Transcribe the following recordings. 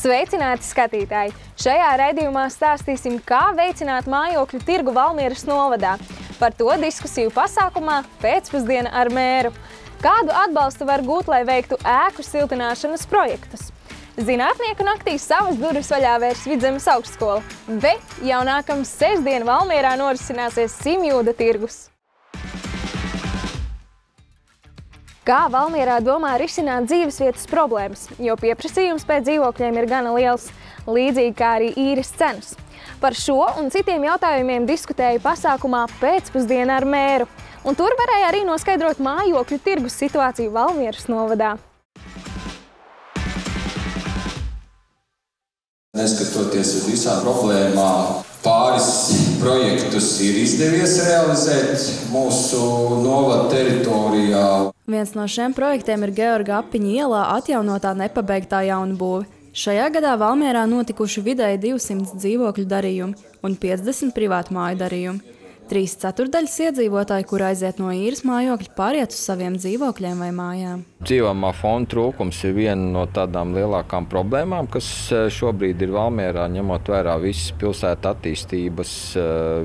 Sveicināti skatītāji! Šajā raidījumā stāstīsim, kā veicināt mājokļu tirgu Valmieras novadā. Par to diskusiju pasākumā Pēcpusdiena ar mēru. Kādu atbalstu var gūt, lai veiktu ēku siltināšanas projektus? Zinātnieku naktī savas durvis vaļā vērs Vidzemes augstskola, bet jau nākamā sestdiena Valmierā norisināsies Simjūda tirgus. Kā Valmierā domā risināt dzīvesvietas problēmas, jo pieprasījums pēc dzīvokļiem ir gana liels, līdzīgi kā arī īres cenas. Par šo un citiem jautājumiem diskutēja pasākumā Pēcpusdiena ar mēru, un tur varēja arī noskaidrot mājokļu tirgus situāciju Valmieras novadā. Neskatoties uz visām problēmām, pāris projektus ir izdevies realizēt mūsu novada teritorijā. Viens no šiem projektiem ir Georga Apiņa ielā atjaunotā nepabeigtā jaunbūve. Šajā gadā Valmierā notikuši vidēji 200 dzīvokļu darījumi un 50 privātu māju darījumi. 3/4 iedzīvotāji, kur aiziet no īres mājokļa, pāriet uz saviem dzīvokļiem vai mājām. Dzīvojamā fonda trūkums ir viena no tādām lielākām problēmām, kas šobrīd ir Valmierā, ņemot vērā visas pilsētu attīstības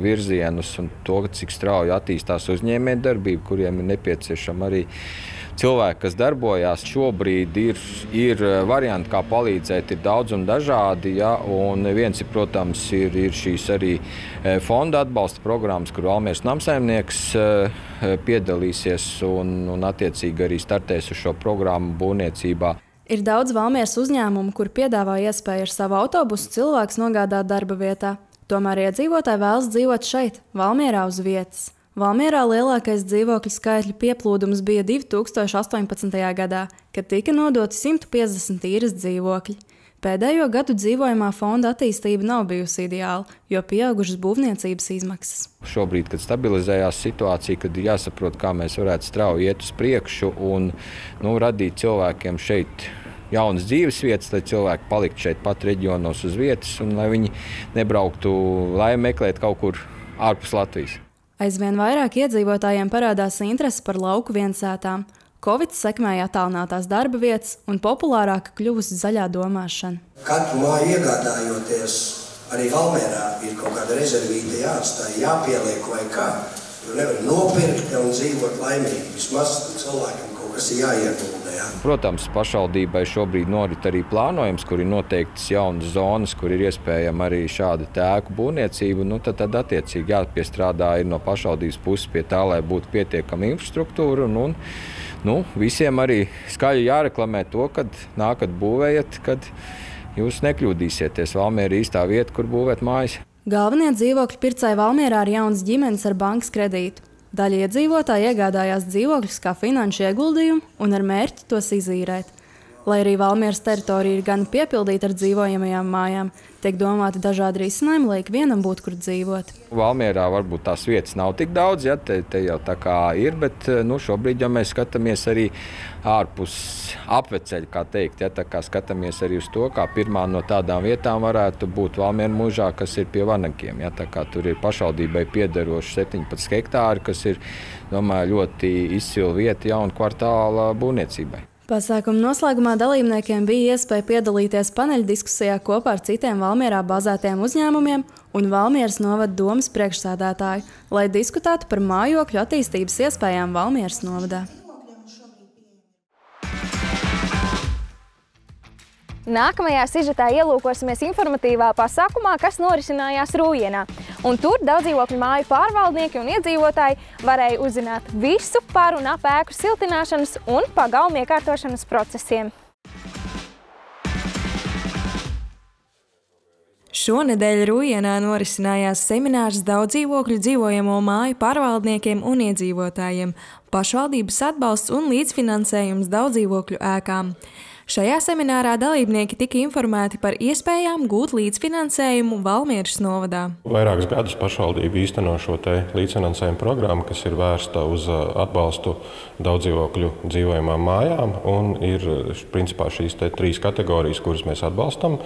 virzienus un to, cik strauji attīstās uzņēmējdarbība, kuriem ir nepieciešama arī cilvēki, kas darbojās. Šobrīd ir varianti, kā palīdzēt, ir daudz un dažādi. Ja, un viens, protams, ir šīs arī fonda atbalsta programmas, kur Valmieras namsaimnieks piedalīsies un attiecīgi arī startēs uz šo programmu būvniecībā. Ir daudz Valmieras uzņēmumu, kur piedāvā iespēju ar savu autobusu cilvēks nogādāt darba vietā. Tomēr iedzīvotāji vēlas dzīvot šeit, Valmierā uz vietas. Valmierā lielākais dzīvokļu skaitļu pieplūdums bija 2018. gadā, kad tika nodoti 150 īres dzīvokļi. Pēdējo gadu dzīvojamā fonda attīstība nav bijusi ideāla, jo pieaugušas būvniecības izmaksas. Šobrīd, kad stabilizējās situācija, kad ir jāsaprot, kā mēs varētu strauji iet uz priekšu un radīt cilvēkiem šeit jaunas dzīvesvietas, lai cilvēki paliktu šeit pat reģionos uz vietas un lai viņi nebrauktu, lai meklētu kaut kur ārpus Latvijas. Aizvien vairāk iedzīvotājiem parādās interese par lauku viensētām. Covid sekmēja attālinātās darba vietas un populārāka kļuvusi zaļā domāšana. Katru māju iegādājoties, arī Valmierā ir kaut kāda rezervīte jāatstāj, jāpieliek vai kā. Jo nevar nopirkt un dzīvot laimīgi. Vismaz cilvēkam kaut kas ir jāieguldē. Protams, pašvaldībai šobrīd norit arī plānojums, kur ir noteiktas jaunas zonas, kur ir iespējama arī šāda ēku būvniecība. Tad attiecīgi jāpiestrādā ir no pašvaldības puses pie tā, lai būtu pietiekama infrastruktūra. Visiem arī skaļi jāreklamē to, kad nākat būvējat, kad jūs nekļūdīsieties. Valmiera ir īstā vieta, kur būvēt mājas. Galvenie dzīvokļu pircēji Valmierā ir jaunas ģimenes ar bankas kredītu. Daļa iedzīvotāji iegādājās dzīvokļus kā finanšu ieguldījumu un ar mērķi tos izīrēt. Lai arī Valmieras teritorija ir gan piepildīta ar dzīvojamajām mājām, tiek domāti dažādi risinājumi, lai ikvienam būtu, kur dzīvot. Valmierā varbūt tās vietas nav tik daudz, ja, te jau tā kā ir, bet šobrīd jau mēs skatāmies arī ārpus apveceļa, kā teikt, ja, tā kā skatāmies arī uz to, kā pirmā no tādām vietām varētu būt Valmiera mužā, kas ir pie Vanakiem. Ja, tā kā tur ir pašvaldībai piederoši 17 hektāri, kas ir, domāju, ļoti izcila vieta jaunu kvartāla būvniecībai. Pasākuma noslēgumā dalībniekiem bija iespēja piedalīties paneļdiskusijā kopā ar citiem Valmierā bazētiem uzņēmumiem un Valmieras novada domes priekšsēdētāju, lai diskutētu par mājokļu attīstības iespējām Valmieras novadā. Nākamajā sižetā ielūkosimies informatīvā pasākumā, kas norisinājās Rūjienā. Un tur daudzdzīvokļu māju pārvaldnieki un iedzīvotāji varēja uzzināt visu par un ap ēku siltināšanas un pagalmu iekārtošanas procesiem. Šonedēļ Rūjienā norisinājās seminārs daudzdzīvokļu dzīvojamo māju pārvaldniekiem un iedzīvotājiem, pašvaldības atbalsts un līdzfinansējums daudzdzīvokļu ēkām. Šajā seminārā dalībnieki tika informēti par iespējām gūt līdzfinansējumu Valmieras novadā. Vairākus gadus pašvaldība īsteno šo līdzfinansējumu programmu, kas ir vērsta uz atbalstu daudzdzīvokļu dzīvojamām mājām. Un ir principā šīs 3 kategorijas, kuras mēs atbalstam.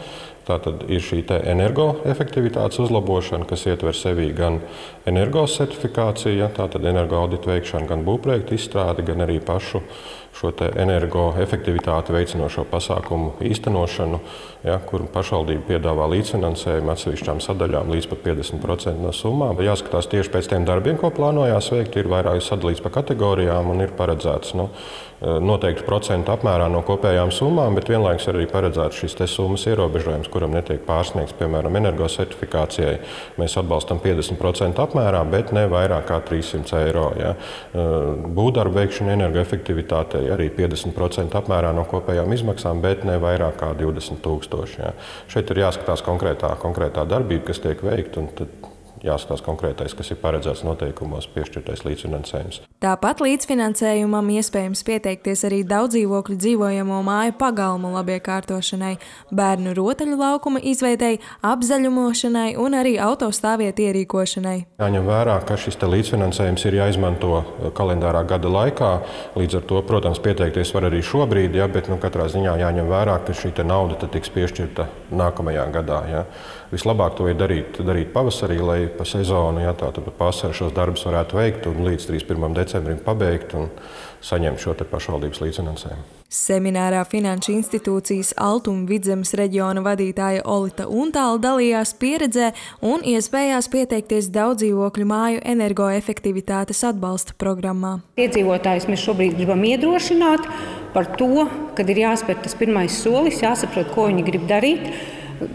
Tātad ir šī energoefektivitātes uzlabošana, kas ietver sevī gan energosertifikāciju, tātad energoauditu veikšanu, gan būvprojektu izstrādi, gan arī pašu šo energoefektivitāti veicinošo pasākumu īstenošanu, kur pašvaldība piedāvā līdzfinansējumu atsevišķām sadaļām līdz pat 50% no summām. Jāskatās tieši pēc tiem darbiem, ko plānojās veikt, ir vairāk sadalīts pa kategorijām un ir paredzēts noteikti procentu apmērā no kopējām summām, bet vienlaikus arī paredzēts šis summas ierobežojums, kuram netiek pārsniegts, piemēram, energosertifikācijai. Mēs atbalstam 50% apmērā, bet ne vairāk kā 300 eiro. Būvdarbu veikšana energoefektivitātei arī 50% apmērā no kopējām izmaksām, bet ne vairāk kā 20 000. Šeit ir jāskatās konkrētā darbība, kas tiek veikta, un tad jāskatās konkrētais, kas ir paredzēts noteikumos piešķirtais līdzfinansējums. Tāpat līdzfinansējumam iespējams pieteikties arī daudzdzīvokļu dzīvojamo māju pagalmu labiekārtošanai, bērnu rotaļu laukuma izveidei, apzaļumošanai un arī autostāvvietu ierīkošanai. Jāņem vērā, ka šis līdzfinansējums ir jāizmanto kalendārā gada laikā. Līdz ar to, protams, pieteikties var arī šobrīd, bet katrā ziņā jāņem vērā, ka šī nauda tiks piešķirta nākamajā gadā. Vislabāk to ir darīt pavasarī, lai pa sezonu, tātad pavasarī šos darbus varētu veikt un līdz 31. decembrim pabeigt un saņemt šo pašvaldības līdzfinansējumu. Seminārā Finanšu institūcijas Altuma Vidzemes reģiona vadītāja Olita Untāla dalījās pieredzē un iespējās pieteikties daudzdzīvokļu māju energoefektivitātes atbalsta programmā. Iedzīvotājus mēs šobrīd gribam iedrošināt par to, kad ir jāspēr tas pirmais solis, jāsaprot, ko viņi grib darīt,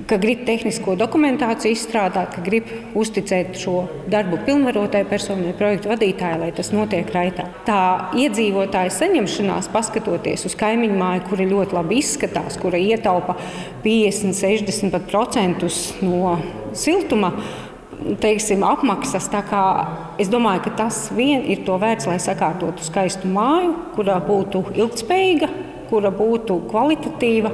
ka grib tehnisko dokumentāciju izstrādāt, ka grib uzticēt šo darbu pilnvarotai personai, projektu vadītāji, lai tas notiek raitā. Tā iedzīvotāja saņemšanās, paskatoties uz kaimiņu māju, kura ļoti labi izskatās, kura ietaupa 50–60% no siltuma, apmaksas. Tā kā es domāju, ka tas vien ir to vērts, lai sakārtotu skaistu māju, kurā būtu ilgtspējīga, kura būtu kvalitatīva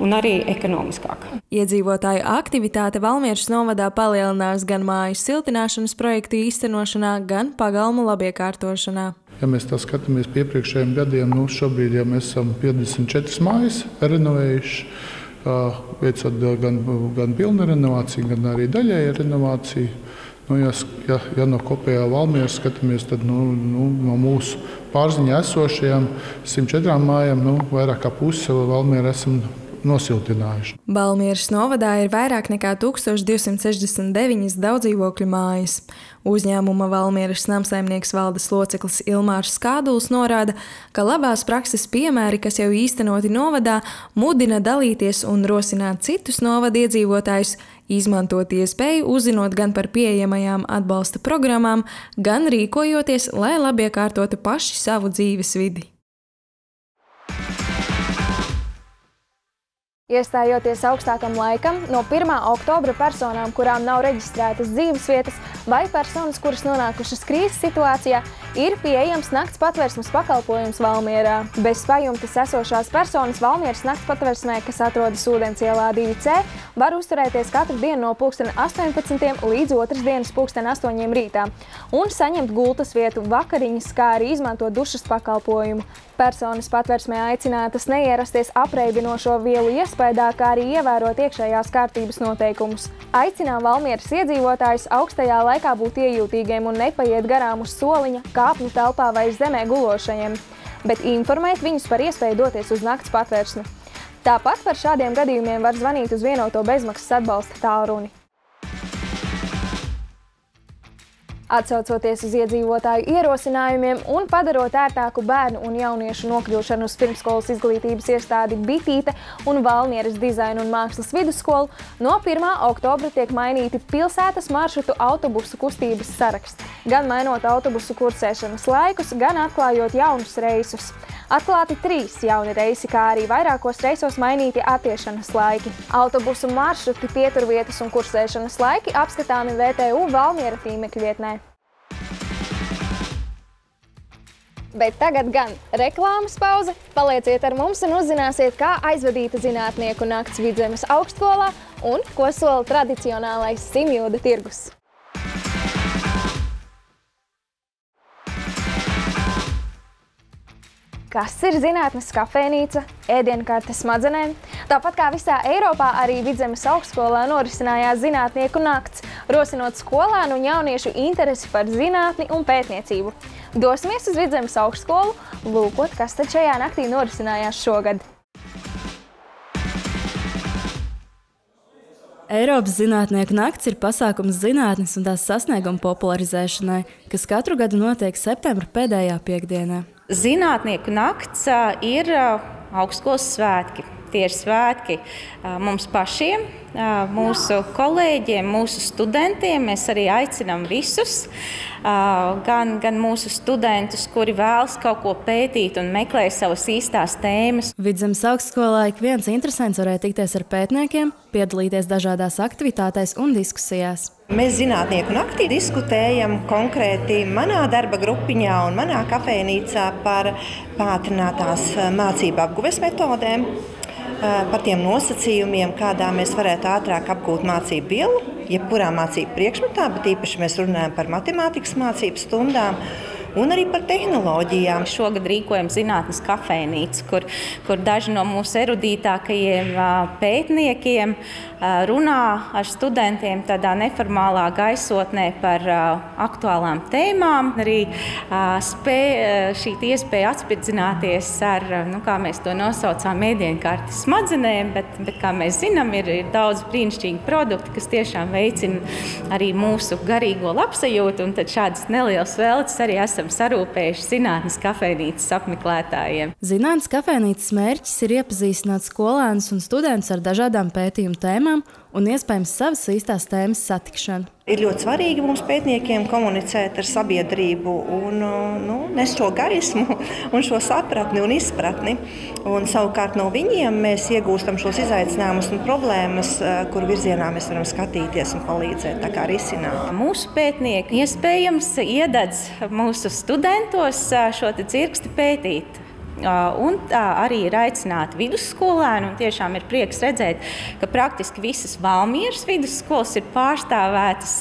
un arī ekonomiskāka. Iedzīvotāju aktivitāte Valmieras novadā palielinās gan māju siltināšanas projektu īstenošanā, gan pagalmu labiekārtošanā. Ja mēs tā skatāmies pie iepriekšējiem gadiem, šobrīd mēs esam 54 mājas renovējuši, veicot gan pilnu renovāciju, gan arī daļēju renovāciju. Ja no kopējā Valmieras skatāmies, tad no mūsu pārziņā esošajām 104 mājām vairāk kā pusi Valmiera esam nosiltinājuši. Valmieras novadā ir vairāk nekā 1269 daudzdzīvokļu mājas. Uzņēmuma Valmieras namsaimnieks valdes loceklis Ilmārs Skāduls norāda, ka labās prakses piemēri, kas jau īstenoti novadā, mudina dalīties un rosināt citus novada iedzīvotājus, izmantot iespēju uzzinot gan par pieejamajām atbalsta programmām, gan rīkojoties, lai labiekārtotu paši savu dzīves vidi. Iestājoties augstākam laikam, no 1. oktobra personām, kurām nav reģistrētas dzīvesvietas vai personas, kuras nonākušas krīzes situācijā, ir pieejams nakts patversmes pakalpojums Valmierā. Bez pajumtes esošās personas Valmieras nakts patversmē, kas atrodas Ūdencielā 2C, var uzturēties katru dienu no 18. līdz otras dienas 8. rītā un saņemt gultas vietu, vakariņas, kā arī izmantot dušas pakalpojumu. Personas patversmē aicinātas neierasties apreibinošo vielu iespējā, kā arī ievērot iekšējās kārtības noteikumus. Aicinām Valmieras iedzīvotājus augstajā laikā būt iejūtīgiem un nepaiet garām uz soliņa, kāpņu telpā vai zemē gulošajiem, bet informēt viņus par iespēju doties uz nakts patversmi. Tāpat par šādiem gadījumiem var zvanīt uz vienoto bezmaksas atbalsta tālruni. Atsaucoties uz iedzīvotāju ierosinājumiem un padarot ērtāku bērnu un jauniešu nokļūšanu uz pirmskolas izglītības iestādi Bitīte un Valmieras dizaina un mākslas vidusskolu, no 1. oktobra tiek mainīti pilsētas maršrutu autobusu kustības saraksti, gan mainot autobusu kursēšanas laikus, gan atklājot jaunus reisus. Atklāti 3 jauni reisi, kā arī vairākos reisos mainīti attiešanas laiki. Autobusu maršruti, pieturvietas un kursēšanas laiki apskatāmi VTU Valmiera tīmekļa vietnē. Bet tagad gan reklāmas pauze. Palieciet ar mums un uzzināsiet, kā aizvadīta zinātnieku nakts Vidzemes augstskolā un ko sola tradicionālais Simjūda tirgus. Kas ir zinātnes kafejnīca, ēdienkarte smadzenēm? Tāpat kā visā Eiropā, arī Vidzemes augstskolā norisinājās zinātnieku nakts, rosinot skolēnu un jauniešu interesi par zinātni un pētniecību. Dosimies uz Vidzemes augstskolu, lūkot, kas tad šajā naktī norisinājās šogad. Eiropas zinātnieku nakts ir pasākums zinātnes un tās sasniegumu popularizēšanai, kas katru gadu notiek septembra pēdējā piektdienā. Zinātnieku nakts ir augstskolas svētki. Tie ir svētki mums pašiem, mūsu kolēģiem, mūsu studentiem. Mēs arī aicinām visus, gan mūsu studentus, kuri vēlas kaut ko pētīt un meklē savas īstās tēmas. Vidzemes augstskolā ik viens interesants varēja tikties ar pētniekiem, piedalīties dažādās aktivitātēs un diskusijās. Mēs zinātnieku naktī diskutējam konkrēti manā darba grupiņā un manā kafejnīcā par pātrinātās mācību apguves metodēm, par tiem nosacījumiem, kādā mēs varētu ātrāk apgūt mācību vielu, jebkurā mācību priekšmetā, bet īpaši mēs runājam par matemātikas mācību stundām un arī par tehnoloģijām. Šogad rīkojam zinātnes kafejnīcu, kur daži no mūsu erudītākajiem pētniekiem runā ar studentiem tādā neformālā gaisotnē par aktuālām tēmām. Arī šī iespēja atspirdzināties ar, kā mēs to nosaucām, ēdienkartes smadzenēm, bet kā mēs zinām, ir daudz brīnišķīgi produkti, kas tiešām veicina arī mūsu garīgo labsajūtu, un tad šādas nelielas vēlces arī esam sarūpējuši zinātnes kafejnīcas apmeklētājiem. Zinātnes kafejnīcas mērķis ir iepazīstināt skolēnus un studentus ar dažādām pētījumu tēmām un iespējams savas īstās tēmas satikšanu. Ir ļoti svarīgi mums pētniekiem komunicēt ar sabiedrību un nest šo gaismu un šo sapratni un izpratni. Un savukārt no viņiem mēs iegūstam šos izaicinājumus un problēmas, kur virzienā mēs varam skatīties un palīdzēt tā kā risināt. Mūsu pētnieki iespējams iededz mūsu studentos šo dzirksti pētīt. Un arī ir aicināti vidusskolēni, un tiešām ir prieks redzēt, ka praktiski visas Valmieras vidusskolas ir pārstāvētas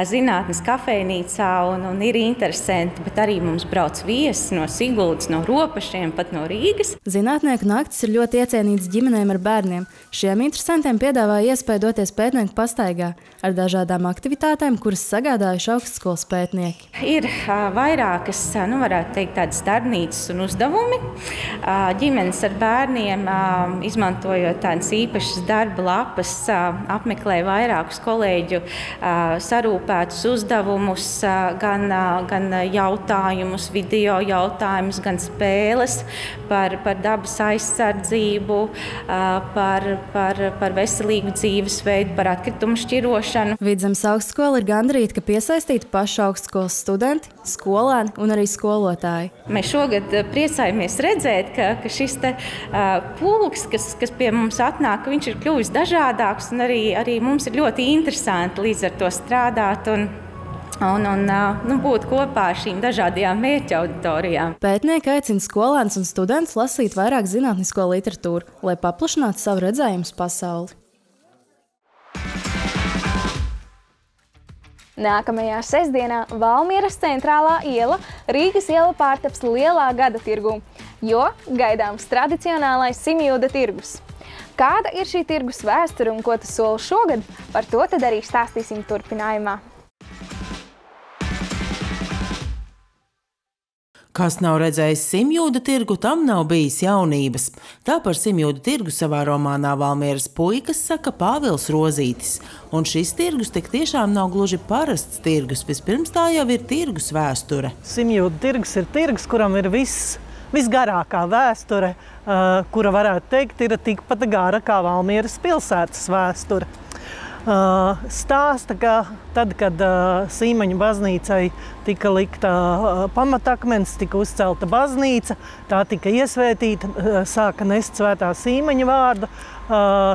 zinātnes kafejnīcā un ir interesanti, bet arī mums brauc viesi no Siguldas, no Ropašiem, pat no Rīgas. Zinātnieku naktis ir ļoti iecienīts ģimenēm ar bērniem. Šiem interesantiem piedāvā iespēju doties pētnieku pastaigā ar dažādām aktivitātēm, kuras sagādājuši augstskolas pētnieki. Ir vairākas, varētu teikt, tādas darbnīcas un uzdevumi. Ģimenes ar bērniem, izmantojot tādas īpašas darba lapas, apmeklē vairākus kolēģu sarūpētus uzdevumus, gan jautājumus, video jautājumus, gan spēles par dabas aizsardzību, par veselīgu dzīvesveidu, par atkritumu šķirošanu. Vidzemes augstskola ir gandarīta, ka piesaistīti paši augstskolas studenti, skolēni un arī skolotāji. Mēs šogad priecājamies redzēt, ka šis pulks, kas pie mums atnāk, viņš ir kļuvis dažādāks, un arī mums ir ļoti interesanti līdz ar to strādāt un būt kopā ar šīm dažādajām mērķa auditorijām. Pētnieki aicina skolēnus un studentus lasīt vairāk zinātnisko literatūru, lai paplašinātu savu redzējumu uz pasauli. Nākamajā sestdienā Valmieras centrālā iela Rīgas iela pārtaps lielā gada tirgū, jo gaidāms tradicionālais simjūda tirgus. Kāda ir šī tirgus vēsture un ko tas sola šogad? Par to tad arī stāstīsim turpinājumā. Kas nav redzējis simjūda tirgu, tam nav bijis jaunības. Tā par simjūda tirgu savā romānā Valmieras puikas saka Pāvils Rozītis. Un šis tirgus tik tiešām nav gluži parasts tirgus, vispirms tā jau ir tirgus vēsture. Simjūda tirgus ir tirgus, kuram ir visgarākā vēsture, kura varētu teikt ir tikpat gara kā Valmieras pilsētas vēsture. Stāsta, ka tad, kad Sīmaņu baznīcai tika likta pamatakmens, tika uzcelta baznīca, tā tika iesvētīta, sāka nest svētā Sīmaņa vārdu,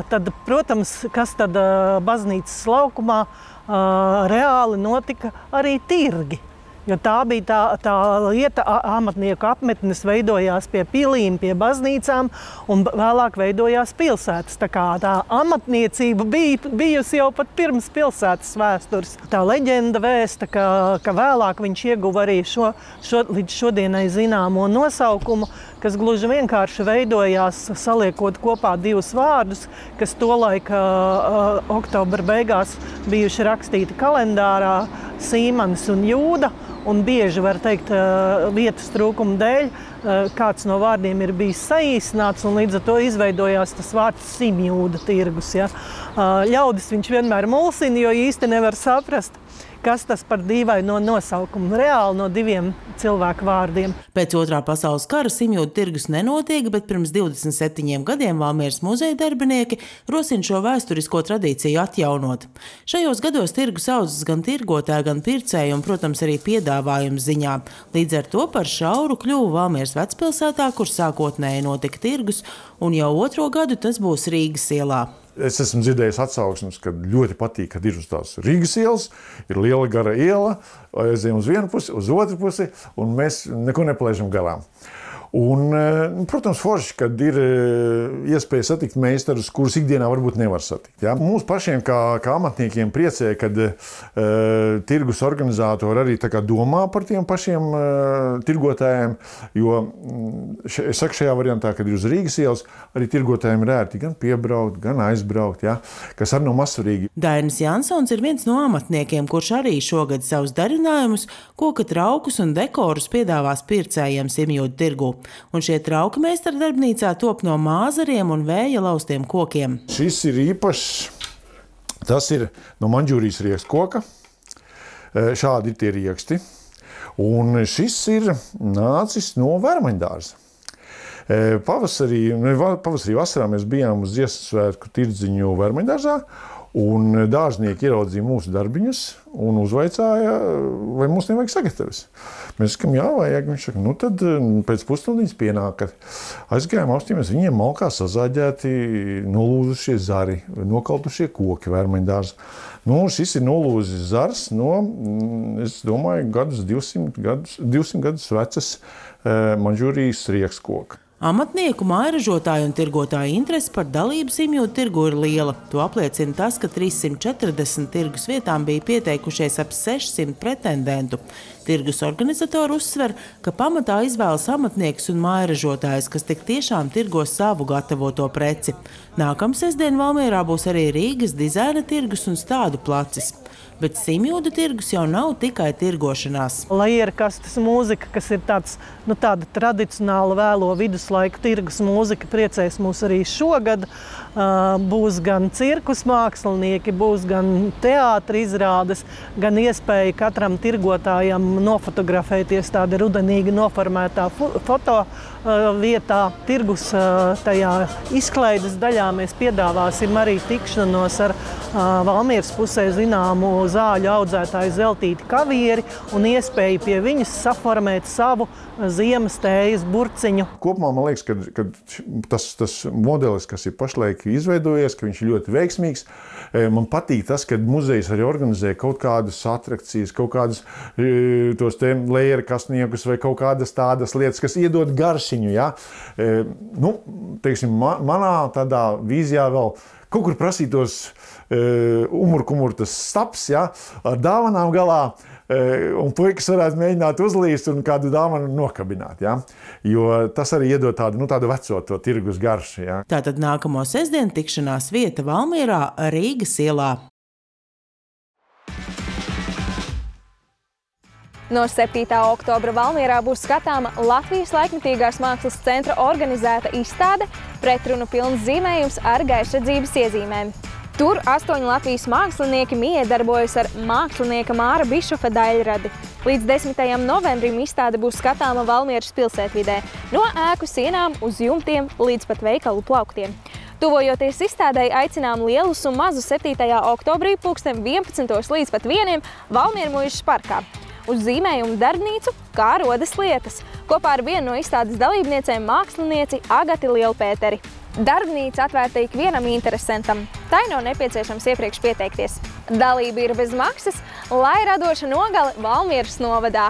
tad, protams, kas tad baznīcas laukumā reāli notika arī tirgi. Jo tā bija tā lieta, amatnieku apmetnes veidojās pie pilīm, pie baznīcām, un vēlāk veidojās pilsētas. Tā kā tā amatniecība bijusi jau pat pirms pilsētas vēstures. Tā leģenda vēsta, ka vēlāk viņš ieguva arī līdz šodienai zināmo nosaukumu, kas gluži vienkārši veidojās saliekot kopā divus vārdus, kas tolaik oktobra beigās bijuši rakstīti kalendārā, Sīmanis un Jūda. un bieži, var teikt, vietas trūkuma dēļ, kāds no vārdiem ir bijis saīsināts, un līdz ar to izveidojās tas vārds Simjūda tirgus. Ja. Ļaudis viņš vienmēr mulsina, jo īsti nevar saprast, kas tas par dīvaino nosaukumu, reāli no diviem cilvēku vārdiem. Pēc Otrā pasaules kara Simjūda tirgus nenotiek, bet pirms 27 gadiem Valmieras muzeja darbinieki rosina šo vēsturisko tradīciju atjaunot. Šajos gados tirgus audzes gan tirgotāju, gan pircēju un, protams, arī piedāvājumu ziņā. Līdz ar to par šauru kļuva Valmieras vecpilsētā, kur sākotnēji notika tirgus, un jau 2. gadu tas būs Rīgas ielā. Es esmu dzirdējis atsauksmes, ka ļoti patīk, kad ir uz tās Rīgas ielas, ir liela gara iela, aizējam uz vienu pusi, uz otru pusi, un mēs neko nepalaižam garām. Un, protams, forši, kad ir iespēja satikt meistarus, kurus ikdienā varbūt nevar satikt. Ja? Mums pašiem, kā amatniekiem, priecē, kad tirgus organizatori arī tā kā domā par tiem pašiem tirgotājiem, jo es saku šajā variantā, kad ir uz Rīgas ielas, arī tirgotājiem ir ērti gan piebraukt, gan aizbraukt, ja? Kas arī nav mazsvarīgi. Dainis Jansons ir viens no amatniekiem, kurš arī šogad savus darinājumus, koka traukus un dekorus piedāvās pircējiem Simjūda tirgū. Un šie trauki meistara darbnīcā top no māzariem un vēja laustiem kokiem. Šis ir īpašs, tas ir no Mandžūrijas riekstkoka, šādi ir tie rieksti, un šis ir nācis no Vērmaņdārza. Pavasarī vasarā mēs bijām uz Dziesmu svētku tirdziņu Vērmaņdārzā, un dārznieki ieraudzīja mūsu darbiņus un uzvaicāja, vai mums nevajag sagatavs. Mēs sakām, jā, vajag. Viņš saka, nu tad pēc pusstundiņas pienāk, kad aizgājām apstīmies, viņiem malkā sazāģēti nolūzušie zari, nokaltušie koki Vērmaņdārza. Nu, šis ir nolūzis zars no, es domāju, 200 gadus vecas Mandžūrijas riekstkoka. Amatnieku, mājražotāju un tirgotāju interese par dalību Simjūda tirgu ir liela. To apliecina tas, ka 340 tirgus vietām bija pieteikušies ap 600 pretendentu. Tirgus organizatori uzsver, ka pamatā izvēlas amatniekus un mājražotājus, kas tik tiešām tirgo savu gatavoto preci. Nākamā sestdiena Valmierā būs arī Rīgas dizaina tirgus un stādu placis. Bet Simjūda tirgus jau nav tikai tirgošanās. Lajierkastes mūzika, kas ir tāda tradicionāla vēlo viduslaiku tirgus mūzika, priecēs mūs arī šogad. Būs gan cirkus mākslinieki, būs gan teātra izrādes, gan iespēja katram tirgotājam nofotografēties tāda rudenīgi noformētā foto vietā. Tirgus tajā izklaides daļā mēs piedāvāsim arī tikšanos ar Valmieras pusē zināmu zāļu audzētāju Zeltīti Kavieri un iespēju pie viņas saformēt savu ziemas tējas burciņu. Kopumā man liekas, ka tas modelis, kas ir pašlaik izveidojies, ka viņš ir ļoti veiksmīgs. Man patīk tas, ka muzejs arī organizē kaut kādas atrakcijas, kaut kādus tos lejierkastniekus vai kaut kādas tādas lietas, kas iedod garšiņu. Ja? Nu, teiksim, manā tādā vīzijā vēl kaut kur prasītos umurkumurtas staps, ja? Ar dāvanām galā, un puikas varētu mēģināt uzlīst un kādu dāvanu nokabināt. Ja? Jo tas arī iedod tādu veco to tirgus garšu. Ja? Tātad nākamo sestdienu tikšanās vieta Valmierā Rīgas ielā. No 7. oktobra Valmierā būs skatāma Latvijas laikmetīgās mākslas centra organizēta izstāde Pretrunu pilns zīmējums ar gaisredzības iezīmēm. Tur 8 Latvijas mākslinieki miedarbojas ar mākslinieka Māra Bišofa daļradi. Līdz 10. novembrim izstāde būs skatāma Valmieras pilsētvidē, no ēku sienām uz jumtiem līdz pat veikalu plauktiem. Tuvojoties izstādei, aicinām lielus un mazus 7. oktobrī 11. līdz pat 1. Valmieru muižas parkā. Uz zīmējumu darbnīcu, kā rodas lietas, kopā ar vienu no izstādes dalībniecēm mākslinieci Agati Lielpēteri. Darbnīca atvērta ikvienam interesantam, tai nav nepieciešams iepriekš pieteikties. Dalība ir bez maksas, lai radoša nogale Valmieras novadā.